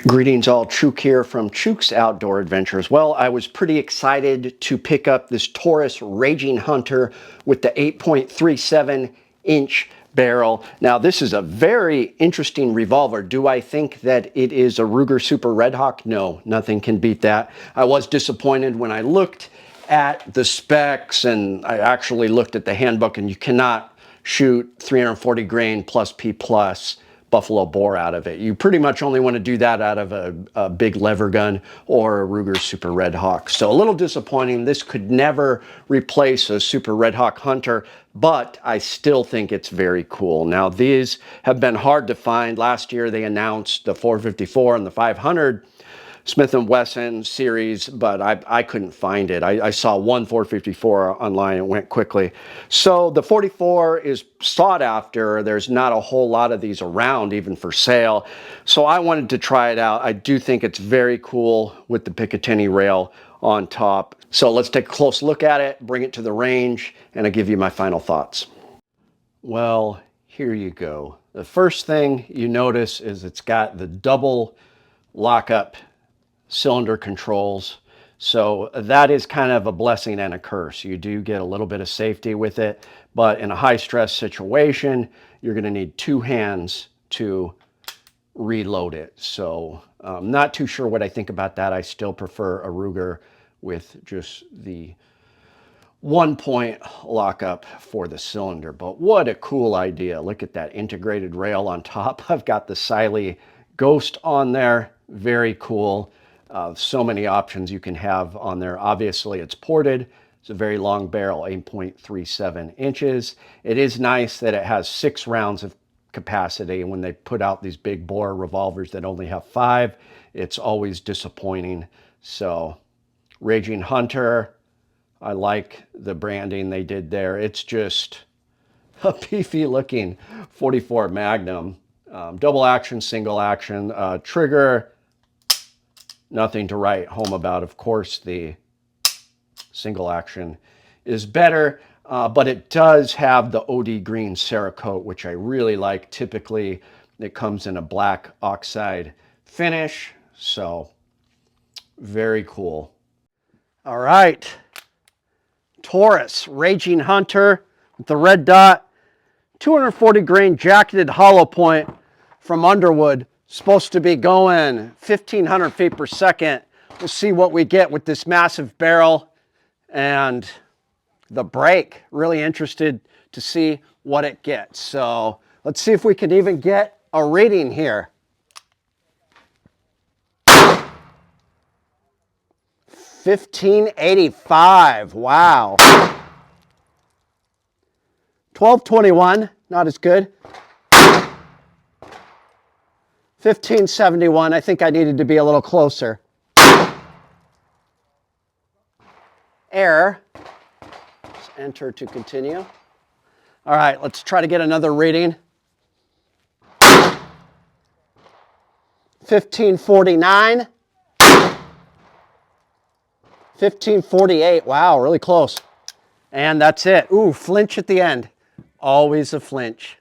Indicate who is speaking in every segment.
Speaker 1: Greetings all, Chuke here from Chuke's Outdoor Adventures. Well, I was pretty excited to pick up this Taurus Raging Hunter with the 8.37-inch barrel. Now, this is a very interesting revolver. Do I think that it is a Ruger Super Red Hawk? No, nothing can beat that. I was disappointed when I looked at the specs and I actually looked at the handbook, and you cannot shoot 340 grain plus P plus buffalo bore out of it. You pretty much only want to do that out of a big lever gun or a Ruger Super Red Hawk. So a little disappointing. This could never replace a Super Red Hawk Hunter, but I still think it's very cool. Now, these have been hard to find. Last year they announced the 454 and the 500 Smith & Wesson series, but I couldn't find it. I saw one 454 online and went quickly. So the 44 is sought after. There's not a whole lot of these around even for sale. So I wanted to try it out. I do think it's very cool with the Picatinny rail on top. So let's take a close look at it, bring it to the range, and I'll give you my final thoughts. Well, here you go. The first thing you notice is it's got the double lockup cylinder controls. So that is kind of a blessing and a curse. You do get a little bit of safety with it, but in a high stress situation, you're going to need two hands to reload it. So I'm not too sure what I think about that. I still prefer a Ruger with just the 1-point lockup for the cylinder. But what a cool idea. Look at that integrated rail on top. I've got the Siley Ghost on there. Very cool. So many options you can have on there. Obviously, it's ported. It's a very long barrel, 8.37 inches. It is nice that it has 6 rounds of capacity. And when they put out these big bore revolvers that only have 5, it's always disappointing. So, Raging Hunter, I like the branding they did there. It's just a beefy looking 44 Magnum. Double action, single action, trigger. Nothing to write home about. Of course, the single action is better, but it does have the OD green Cerakote, which I really like. Typically, it comes in a black oxide finish, so very cool. All right, Taurus Raging Hunter with the red dot, 240 grain jacketed hollow point from Underwood. Supposed to be going 1,500 feet per second. We'll see what we get with this massive barrel and the brake. Really interested to see what it gets. So let's see if we can even get a reading here. 1585. Wow. 1221. Not as good. 1571, I think I needed to be a little closer. Error. Let's enter to continue. All right, let's try to get another reading. 1549. 1548, wow, really close. And that's it. Ooh, flinch at the end. Always a flinch.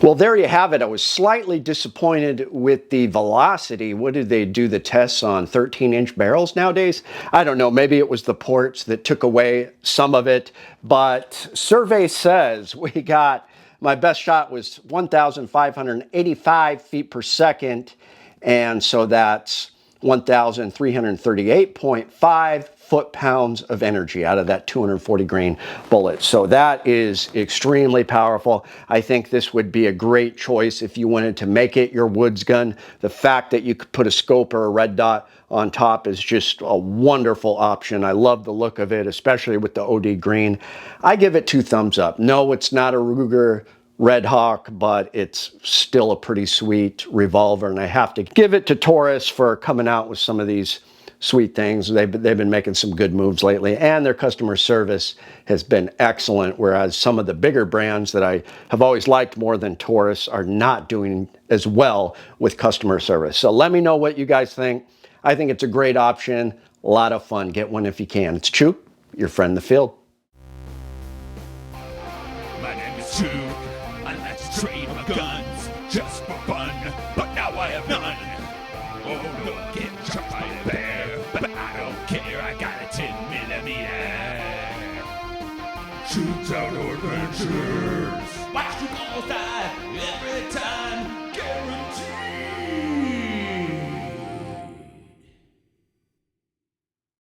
Speaker 1: Well, there you have it. I was slightly disappointed with the velocity. What did they do the tests on? 13-inch barrels nowadays? I don't know. Maybe it was the ports that took away some of it. But survey says we got, my best shot was 1,585 feet per second. And so that's 1,338.5 foot-pounds of energy out of that 240 grain bullet. So that is extremely powerful. I think this would be a great choice if you wanted to make it your woods gun. The fact that you could put a scope or a red dot on top is just a wonderful option. I love the look of it, especially with the OD green. I give it 2 thumbs up. No, it's not a Ruger Red Hawk, but it's still a pretty sweet revolver, and I have to give it to Taurus for coming out with some of these sweet things. They've been making some good moves lately, and their customer service has been excellent, whereas some of the bigger brands that I have always liked more than Taurus are not doing as well with customer service. So let me know what you guys think. I think it's a great option, a lot of fun. Get one if you can. It's Chuke, your friend in the field.
Speaker 2: My name is Chuke. I like to trade my guns just for fun, but now I have none. Chuke's Outdoor Adventures. Watch Chuke almost die every time.